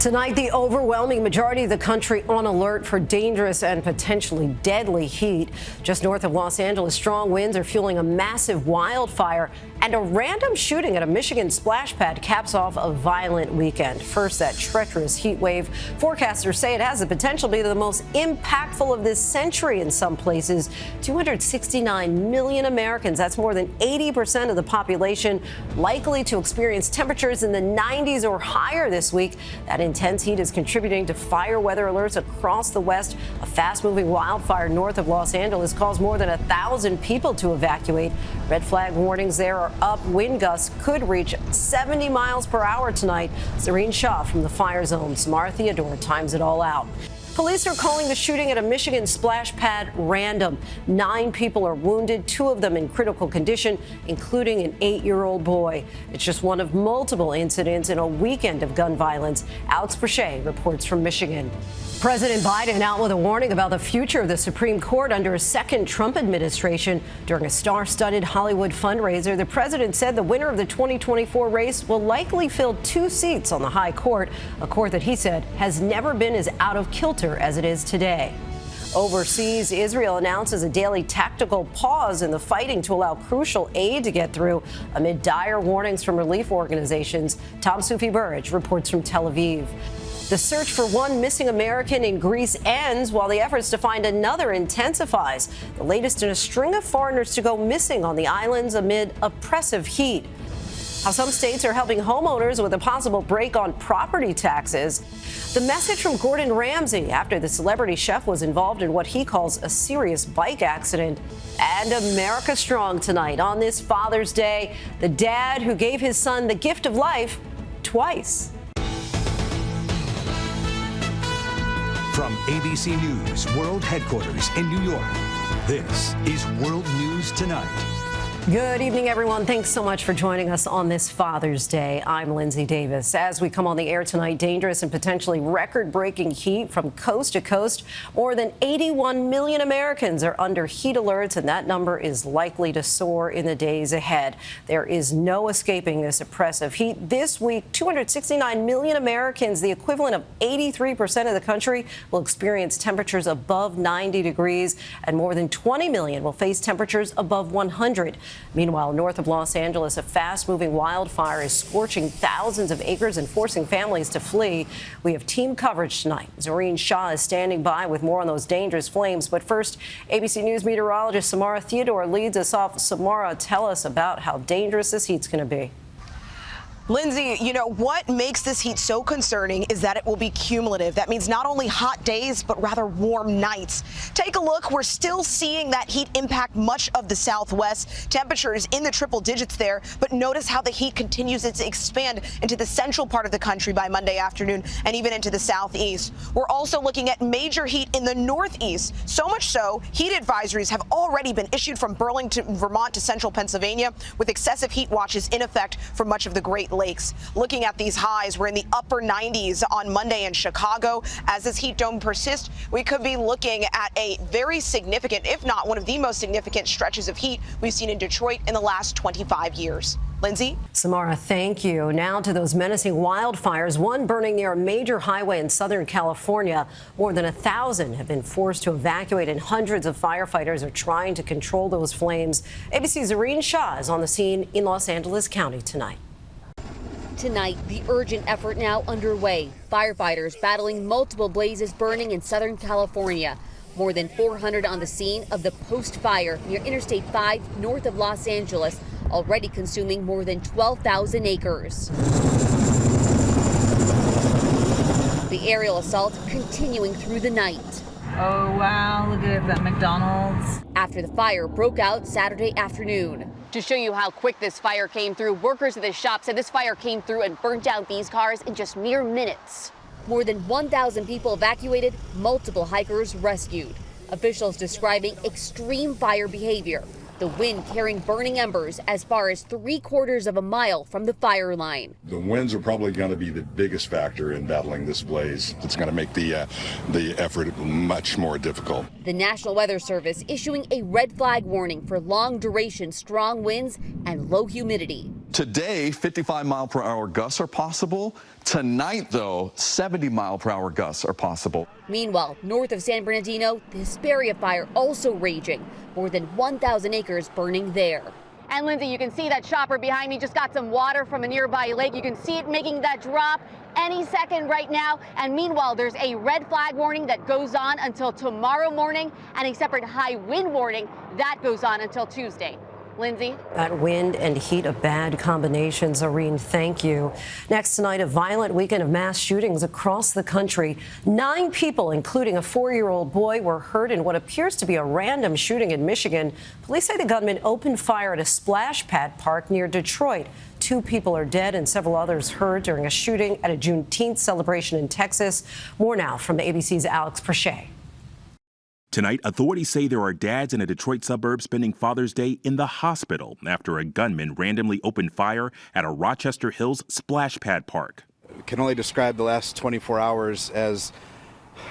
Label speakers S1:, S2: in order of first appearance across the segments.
S1: Tonight, the overwhelming majority of the country on alert for dangerous and potentially deadly heat. Just north of Los Angeles, strong winds are fueling a massive wildfire, and a random shooting at a Michigan splash pad caps off a violent weekend. First, that treacherous heat wave. Forecasters say it has the potential to be the most impactful of this century in some places. 269 million Americans, that's more than 80% of the population, likely to experience temperatures in the 90s or higher this week. That intense heat is contributing to fire weather alerts across the West. A fast-moving wildfire north of Los Angeles caused more than 1,000 people to evacuate. Red flag warnings there are up. Wind gusts could reach 70 miles per hour tonight. Serene Shaw from the fire zone. Samara Theodore times it all out. Police are calling the shooting at a Michigan splash pad random. 9 people are wounded, 2 of them in critical condition, including an 8-year-old boy. It's just one of multiple incidents in a weekend of gun violence. Alex Brachet reports from Michigan. President Biden out with a warning about the future of the Supreme Court under a second Trump administration. During a star-studded Hollywood fundraiser, the president said the winner of the 2024 race will likely fill 2 seats on the high court, a court that he said has never been as out of kilter as it is today. Overseas, Israel announces a daily tactical pause in the fighting to allow crucial aid to get through amid dire warnings from relief organizations. Tom Sufi-Burridge reports from Tel Aviv. The search for one missing American in Greece ends while the efforts to find another intensifies. The latest in a string of foreigners to go missing on the islands amid oppressive heat. How some states are helping homeowners with a possible break on property taxes. The message from Gordon Ramsay after the celebrity chef was involved in what he calls a serious bike accident. And America Strong tonight on this Father's Day. The dad who gave his son the gift of life twice.
S2: From ABC News World Headquarters in New York, this is World News Tonight.
S1: Good evening, everyone. Thanks so much for joining us on this Father's Day. I'm Lindsay Davis. As we come on the air tonight, dangerous and potentially record-breaking heat from coast to coast. More than 81 million Americans are under heat alerts, and that number is likely to soar in the days ahead. There is no escaping this oppressive heat. This week, 269 million Americans, the equivalent of 83% of the country, will experience temperatures above 90 degrees, and more than 20 million will face temperatures above 100. Meanwhile, north of Los Angeles, a fast-moving wildfire is scorching thousands of acres and forcing families to flee. We have team coverage tonight. Serene Shaw is standing by with more on those dangerous flames. But first, ABC News meteorologist Samara Theodore leads us off. Samara, tell us about how dangerous this heat's going to be.
S3: Lindsay, you know, what makes this heat so concerning is that it will be cumulative. That means not only hot days, but rather warm nights. Take a look. We're still seeing that heat impact much of the Southwest. Temperatures in the triple digits there, but notice how the heat continues to expand into the central part of the country by Monday afternoon and even into the southeast. We're also looking at major heat in the northeast. So much so, heat advisories have already been issued from Burlington, Vermont to central Pennsylvania, with excessive heat watches in effect for much of the Great Lakes. Looking at these highs, we're in the upper 90s on Monday in Chicago. As this heat dome persists, we could be looking at a very significant, if not one of the most significant stretches of heat we've seen in Detroit in the last 25 years. Lindsay?
S1: Samara, thank you. Now to those menacing wildfires, one burning near a major highway in Southern California. More than 1,000 have been forced to evacuate, and hundreds of firefighters are trying to control those flames. ABC's Serene Shaw is on the scene in Los Angeles County tonight.
S4: Tonight, the urgent effort now underway. Firefighters battling multiple blazes burning in Southern California. More than 400 on the scene of the post-fire near Interstate 5 north of Los Angeles, already consuming more than 12,000 acres. The aerial assault continuing through the night.
S5: Oh, wow, look at that McDonald's.
S4: After the fire broke out Saturday afternoon. To show you how quick this fire came through, workers at the shop said this fire came through and burnt down these cars in just mere minutes. More than 1,000 people evacuated, multiple hikers rescued. Officials describing extreme fire behavior. The wind carrying burning embers as far as 3/4 of a mile from the fire line.
S6: The winds are probably going to be the biggest factor in battling this blaze. It's going to make the effort much more difficult.
S4: The National Weather Service issuing a red flag warning for long duration strong winds and low humidity.
S7: Today, 55-mile-per-hour gusts are possible. Tonight, though, 70-mile-per-hour gusts are possible.
S4: Meanwhile, north of San Bernardino, the Hesperia fire also raging. More than 1,000 acres burning there. And Lindsay, you can see that shopper behind me just got some water from a nearby lake. You can see it making that drop any second right now. And meanwhile, there's a red flag warning that goes on until tomorrow morning and a separate high wind warning that goes on until Tuesday. Lindsay? That wind and heat, a bad combination. Zareen, thank you. Next tonight, a violent weekend of mass shootings across the country. 9 people, including a 4-year-old boy, were hurt in what appears to be a random shooting in Michigan. Police say the gunman opened fire at a splash pad park near Detroit. 2 people are dead and several others hurt during a shooting at a Juneteenth celebration in Texas. More now from ABC's Alex Prochet.
S8: Tonight, authorities say there are dads in a Detroit suburb spending Father's Day in the hospital after a gunman randomly opened fire at a Rochester Hills splash pad park.
S9: Can only describe the last 24 hours as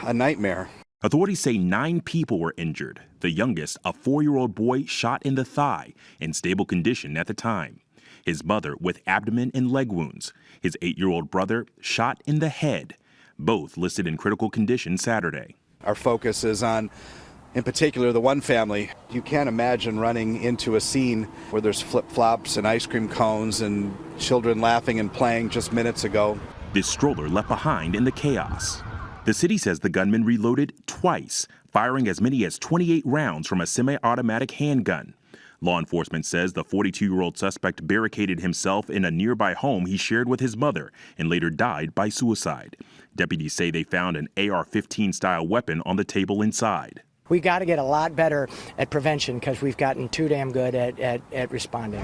S9: a nightmare.
S8: Authorities say 9 people were injured. The youngest, a 4-year-old boy, shot in the thigh, in stable condition at the time. His mother with abdomen and leg wounds. His 8-year-old brother shot in the head. Both listed in critical condition Saturday.
S9: Our focus is on, in particular, the one family. You can't imagine running into a scene where there's flip-flops and ice cream cones and children laughing and playing just minutes ago.
S8: This stroller left behind in the chaos. The city says the gunman reloaded twice, firing as many as 28 rounds from a semi-automatic handgun. Law enforcement says the 42-year-old suspect barricaded himself in a nearby home he shared with his mother and later died by suicide. Deputies say they found an AR-15 style weapon on the table inside.
S10: We got to get a lot better at prevention because we've gotten too damn good at responding.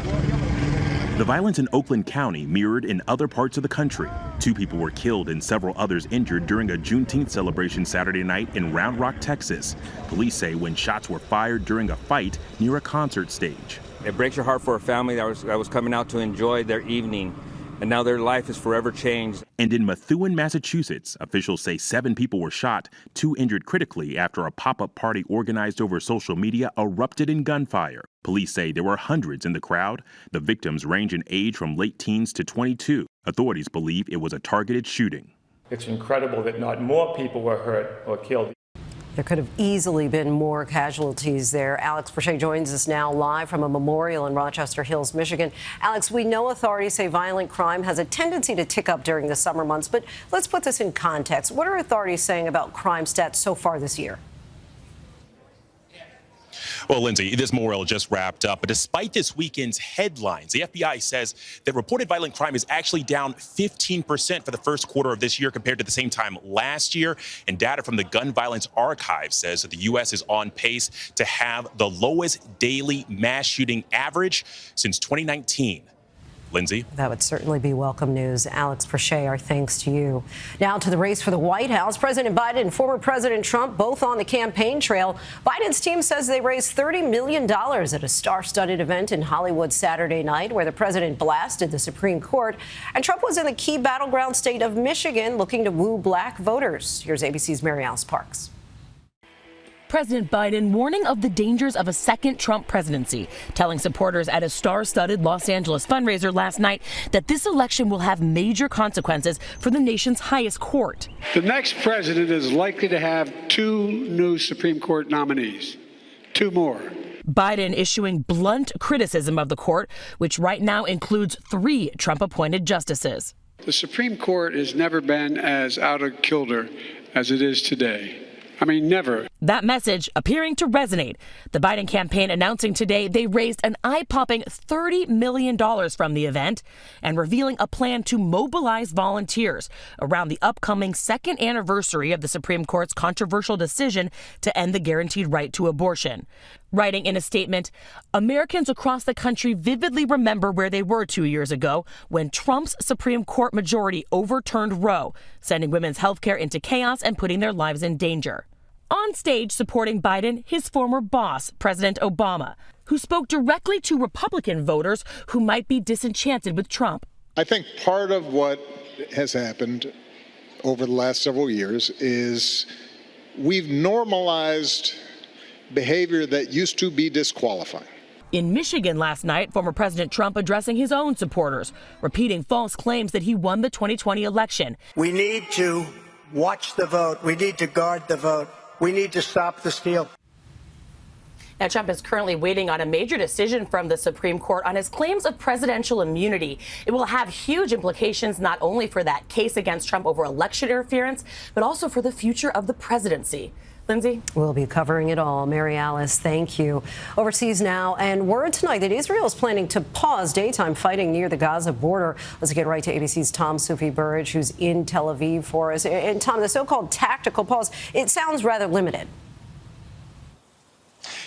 S8: The violence in Oakland County mirrored in other parts of the country. 2 people were killed and several others injured during a Juneteenth celebration Saturday night in Round Rock, Texas. Police say when shots were fired during a fight near a concert stage.
S11: It breaks your heart for a family that was coming out to enjoy their evening, and now their life is forever changed.
S8: And in Methuen, Massachusetts, officials say 7 people were shot, 2 injured critically after a pop-up party organized over social media erupted in gunfire. Police say there were hundreds in the crowd. The victims range in age from late teens to 22. Authorities believe it was a targeted shooting.
S12: It's incredible that not more people were hurt or killed.
S1: There could have easily been more casualties there. Alex Prochet joins us now live from a memorial in Rochester Hills, Michigan. Alex, we know authorities say violent crime has a tendency to tick up during the summer months, but let's put this in context. What are authorities saying about crime stats so far this year?
S13: Well, Lindsay, this memorial just wrapped up, but despite this weekend's headlines, the FBI says that reported violent crime is actually down 15% for the first quarter of this year compared to the same time last year. And data from the Gun Violence Archive says that the U.S. is on pace to have the lowest daily mass shooting average since 2019. Lindsay?
S1: That would certainly be welcome news. Alex Prochet, our thanks to you. Now to the race for the White House. President Biden and former President Trump both on the campaign trail. Biden's team says they raised $30 million at a star-studded event in Hollywood Saturday night where the president blasted the Supreme Court. And Trump was in the key battleground state of Michigan looking to woo black voters. Here's ABC's Mary Alice Parks.
S14: President Biden warning of the dangers of a second Trump presidency, telling supporters at a star-studded Los Angeles fundraiser last night that this election will have major consequences for the nation's highest court.
S15: The next president is likely to have 2 new Supreme Court nominees, 2 more.
S14: Biden issuing blunt criticism of the court, which right now includes 3 Trump-appointed justices.
S15: The Supreme Court has never been as out of kilter as it is today. I mean, never.
S14: That message appearing to resonate. The Biden campaign announcing today they raised an eye-popping $30 million from the event and revealing a plan to mobilize volunteers around the upcoming 2nd anniversary of the Supreme Court's controversial decision to end the guaranteed right to abortion. Writing in a statement, Americans across the country vividly remember where they were 2 years ago when Trump's Supreme Court majority overturned Roe, sending women's health care into chaos and putting their lives in danger. On stage supporting Biden, his former boss, President Obama, who spoke directly to Republican voters who might be disenchanted with Trump.
S16: I think part of what has happened over the last several years is we've normalized behavior that used to be disqualifying.
S14: In Michigan last night, former President Trump addressing his own supporters, repeating false claims that he won the 2020 election.
S17: We need to watch the vote. We need to guard the vote. We need to stop the steal.
S14: Now, Trump is currently waiting on a major decision from the Supreme Court on his claims of presidential immunity. It will have huge implications not only for that case against Trump over election interference, but also for the future of the presidency. Lindsay?
S1: We'll be covering it all. Mary Alice, thank you. Overseas now, and word tonight that Israel is planning to pause daytime fighting near the Gaza border. Let's get right to ABC's Tom Sufi-Burridge, who's in Tel Aviv for us. And Tom, the so-called tactical pause, it sounds rather limited.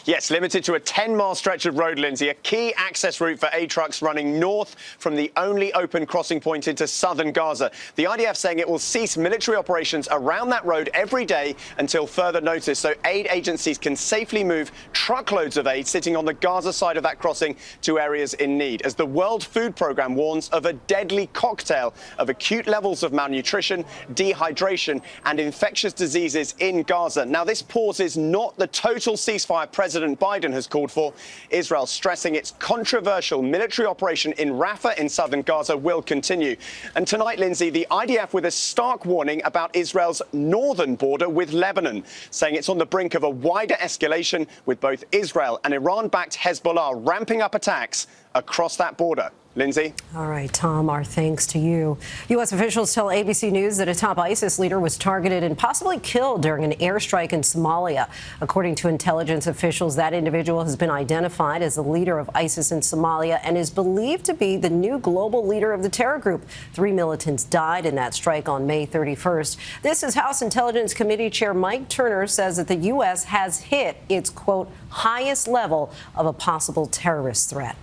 S18: Yes, limited to a 10-mile stretch of road, Lindsay, a key access route for aid trucks running north from the only open crossing point into southern Gaza. The IDF saying it will cease military operations around that road every day until further notice, so aid agencies can safely move truckloads of aid sitting on the Gaza side of that crossing to areas in need, as the World Food Programme warns of a deadly cocktail of acute levels of malnutrition, dehydration and infectious diseases in Gaza. Now, this pause is not the total ceasefire President Biden has called for. Israel stressing its controversial military operation in Rafah in southern Gaza will continue. And tonight, Lindsay, the IDF with a stark warning about Israel's northern border with Lebanon, saying it's on the brink of a wider escalation with both Israel and Iran-backed Hezbollah ramping up attacks across that border. Lindsay?
S1: All right, Tom, our thanks to you. U.S. officials tell ABC News that a top ISIS leader was targeted and possibly killed during an airstrike in Somalia. According to intelligence officials, that individual has been identified as the leader of ISIS in Somalia and is believed to be the new global leader of the terror group. 3 militants died in that strike on May 31st. This is House Intelligence Committee Chair Mike Turner says that the U.S. has hit its, quote, highest level of a possible terrorist threat.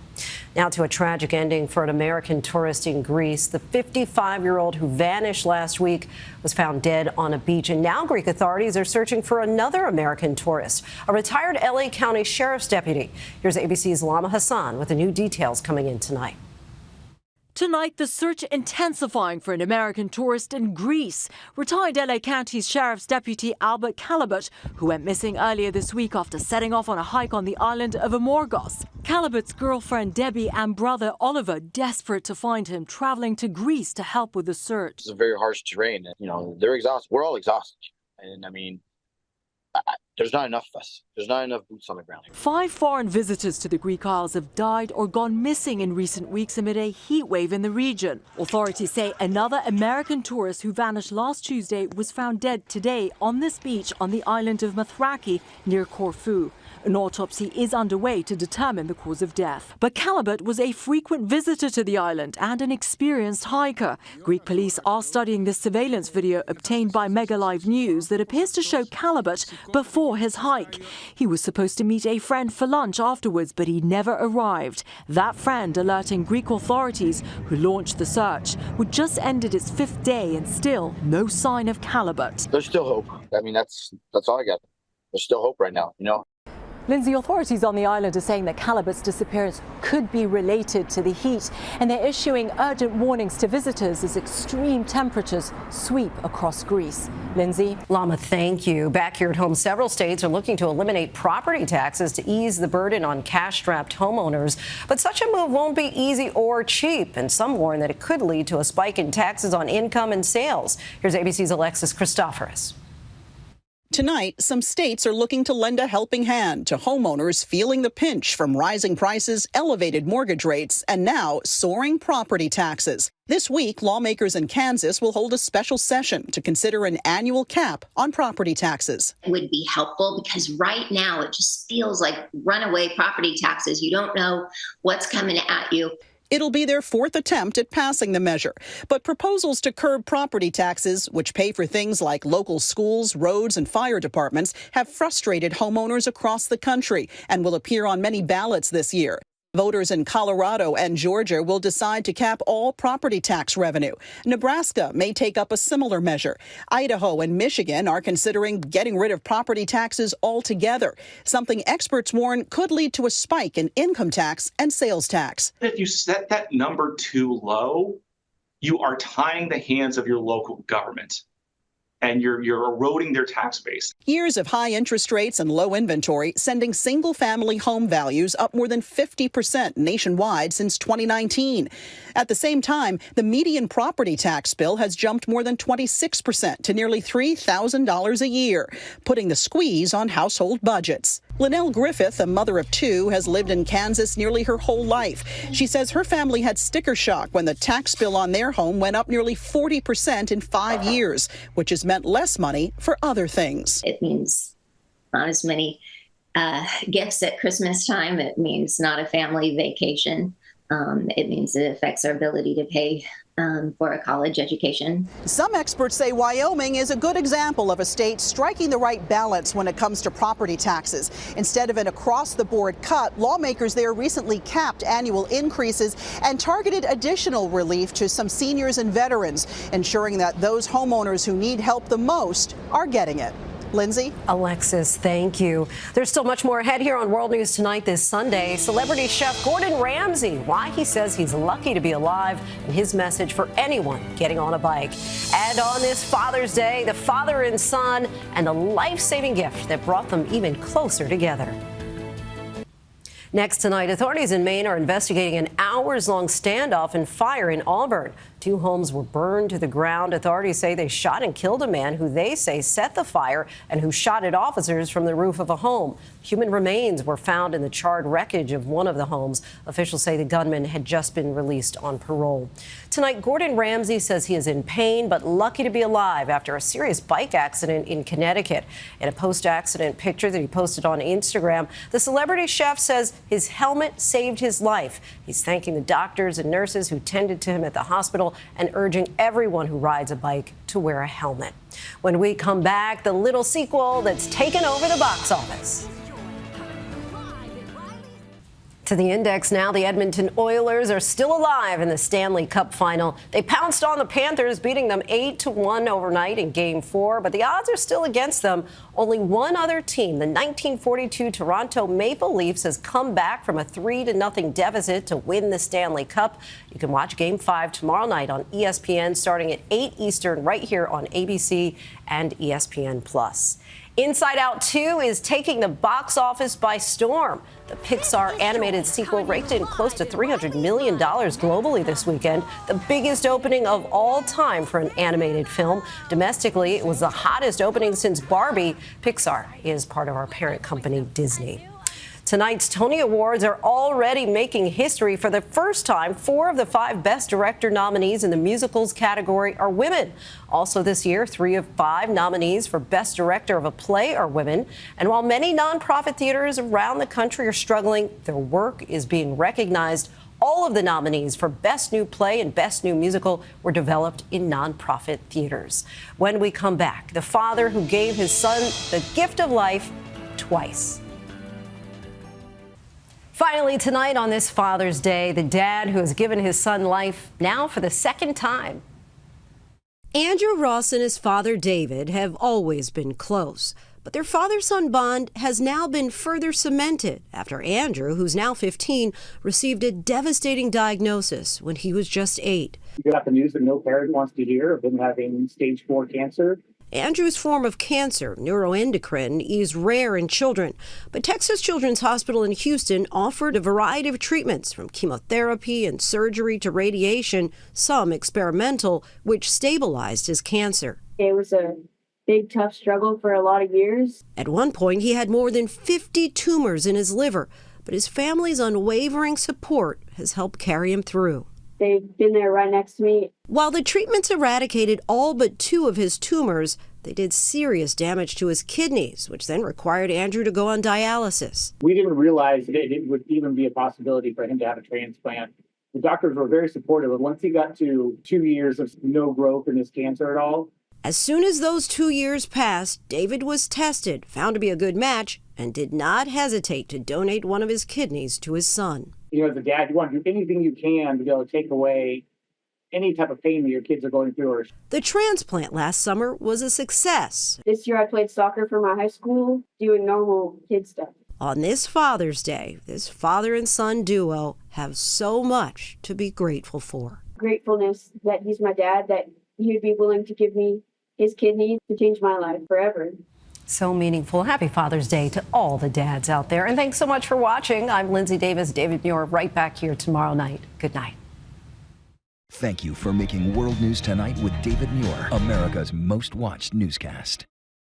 S1: Now to a tragic ending for an American tourist in Greece. The 55-year-old who vanished last week was found dead on a beach. And now Greek authorities are searching for another American tourist, a retired L.A. County Sheriff's deputy. Here's ABC's Lama Hassan with the new details coming in tonight.
S19: Tonight, the search intensifying for an American tourist in Greece. Retired LA County Sheriff's Deputy Albert Calabut, who went missing earlier this week after setting off on a hike on the island of Amorgos. Calabut's girlfriend Debbie and brother Oliver desperate to find him, traveling to Greece to help with the search.
S20: It's a very harsh terrain. You know, they're exhausted. We're all exhausted. And I mean, there's not enough of us. There's not enough boots on the ground.
S19: 5 foreign visitors to the Greek Isles have died or gone missing in recent weeks amid a heat wave in the region. Authorities say another American tourist who vanished last Tuesday was found dead today on this beach on the island of Mathraki near Corfu. An autopsy is underway to determine the cause of death. But Calabut was a frequent visitor to the island and an experienced hiker. Greek police are studying this surveillance video obtained by Mega Live News that appears to show Calabut before his hike. He was supposed to meet a friend for lunch afterwards, but he never arrived. That friend alerting Greek authorities, who launched the search, would just ended its 5th day and still no sign of Calabut.
S20: There's still hope. I mean, that's all I got. There's still hope right now, you know.
S19: Lindsay, authorities on the island are saying that Calabut's disappearance could be related to the heat, and they're issuing urgent warnings to visitors as extreme temperatures sweep across Greece. Lindsay?
S1: Lama, thank you. Back here at home, several states are looking to eliminate property taxes to ease the burden on cash-strapped homeowners. But such a move won't be easy or cheap, and some warn that it could lead to a spike in taxes on income and sales. Here's ABC's Alexis Christoforous.
S21: Tonight, some states are looking to lend a helping hand to homeowners feeling the pinch from rising prices, elevated mortgage rates, and now soaring property taxes. This week, lawmakers in Kansas will hold a special session to consider an annual cap on property taxes.
S22: It would be helpful because right now it just feels like runaway property taxes. You don't know what's coming at you.
S21: It'll be their 4th attempt at passing the measure. But proposals to curb property taxes, which pay for things like local schools, roads, and fire departments, have frustrated homeowners across the country and will appear on many ballots this year. Voters in Colorado and Georgia will decide to cap all property tax revenue. Nebraska may take up a similar measure. Idaho and Michigan are considering getting rid of property taxes altogether, something experts warn could lead to a spike in income tax and sales tax.
S23: If you set that number too low, you are tying the hands of your local government.
S2: and you're eroding their tax base.
S21: Years of high interest rates and low inventory sending single-family home values up more than 50% nationwide since 2019. At the same time, the median property tax bill has jumped more than 26% to nearly $3,000 a year, putting the squeeze on household budgets. Linnell Griffith, a mother of two, has lived in Kansas nearly her whole life. She says her family had sticker shock when the tax bill on their home went up nearly 40% in 5 years, which has meant less money for other things.
S22: It means not as many gifts at Christmas time. It means not a family vacation. It means it affects our ability to pay for a college education.
S21: Some experts say Wyoming is a good example of a state striking the right balance when it comes to property taxes. Instead of an across-the-board cut, lawmakers there recently capped annual increases and targeted additional relief to some seniors and veterans, ensuring that those homeowners who need help the most are getting it. Lindsay?
S1: Alexis, thank you. There's still much more ahead here on World News Tonight this Sunday. Celebrity chef Gordon Ramsay, why he says he's lucky to be alive, and his message for anyone getting on a bike. And on this Father's Day, the father and son, and the life-saving gift that brought them even closer together. Next tonight, authorities in Maine are investigating an hours-long standoff and fire in Auburn. 2 homes were burned to the ground. Authorities say they shot and killed a man who they say set the fire and who shot at officers from the roof of a home. Human remains were found in the charred wreckage of one of the homes. Officials say the gunman had just been released on parole. Tonight, Gordon Ramsay says he is in pain but lucky to be alive after a serious bike accident in Connecticut. In a post-accident picture that he posted on Instagram, the celebrity chef says his helmet saved his life. He's thanking the doctors and nurses who tended to him at the hospital and urging everyone who rides a bike to wear a helmet. When we come back, the little sequel that's taken over the box office. To the index now, the Edmonton Oilers are still alive in the Stanley Cup final. They pounced on the Panthers, beating them 8-1 overnight in Game 4, but the odds are still against them. Only one other team, the 1942 Toronto Maple Leafs, has come back from a 3-0 deficit to win the Stanley Cup. You can watch Game 5 tomorrow night on ESPN starting at 8 Eastern right here on ABC and ESPN+. Inside Out 2 is taking the box office by storm. The Pixar animated sequel raked in close to $300 million globally this weekend, the biggest opening of all time for an animated film. Domestically, it was the hottest opening since Barbie. Pixar is part of our parent company, Disney. Tonight's Tony Awards are already making history. For the first time, 4 of the 5 Best Director nominees in the musicals category are women. Also this year, 3 of 5 nominees for Best Director of a Play are women. And while many nonprofit theaters around the country are struggling, their work is being recognized. All of the nominees for Best New Play and Best New Musical were developed in nonprofit theaters. When we come back, the father who gave his son the gift of life twice. Finally, tonight on this Father's Day, the dad who has given his son life now for the second time. Andrew Ross and his father David have always been close, but their father-son bond has now been further cemented after Andrew, who's now 15, received a devastating diagnosis when he was just 8.
S3: You got the news that no parent wants to hear of him having stage 4 cancer.
S1: Andrew's form of cancer, neuroendocrine, is rare in children, but Texas Children's Hospital in Houston offered a variety of treatments from chemotherapy and surgery to radiation, some experimental, which stabilized his cancer.
S23: It was a big, tough struggle for a lot of years.
S1: At one point, he had more than 50 tumors in his liver, but his family's unwavering support has helped carry him through.
S23: They've been there right next to me.
S1: While the treatments eradicated all but 2 of his tumors, they did serious damage to his kidneys, which then required Andrew to go on dialysis.
S3: We didn't realize that it would even be a possibility for him to have a transplant. The doctors were very supportive, and once he got to 2 years of no growth in his cancer at all.
S1: As soon as those 2 years passed, David was tested, found to be a good match, and did not hesitate to donate one of his kidneys to his son.
S3: You know, as a dad, you want to do anything you can to be able to take away any type of pain that your kids are going through.
S1: The transplant last summer was a success.
S23: This year I played soccer for my high school, doing normal kid stuff.
S1: On this Father's Day, this father and son duo have so much to be grateful for.
S23: Gratefulness that he's my dad, that he would be willing to give me his kidneys to change my life forever.
S1: So meaningful. Happy Father's Day to all the dads out there. And thanks so much for watching. I'm Lindsay Davis, David Muir, right back here tomorrow night. Good night.
S5: Thank you for making World News Tonight with David Muir, America's most watched newscast.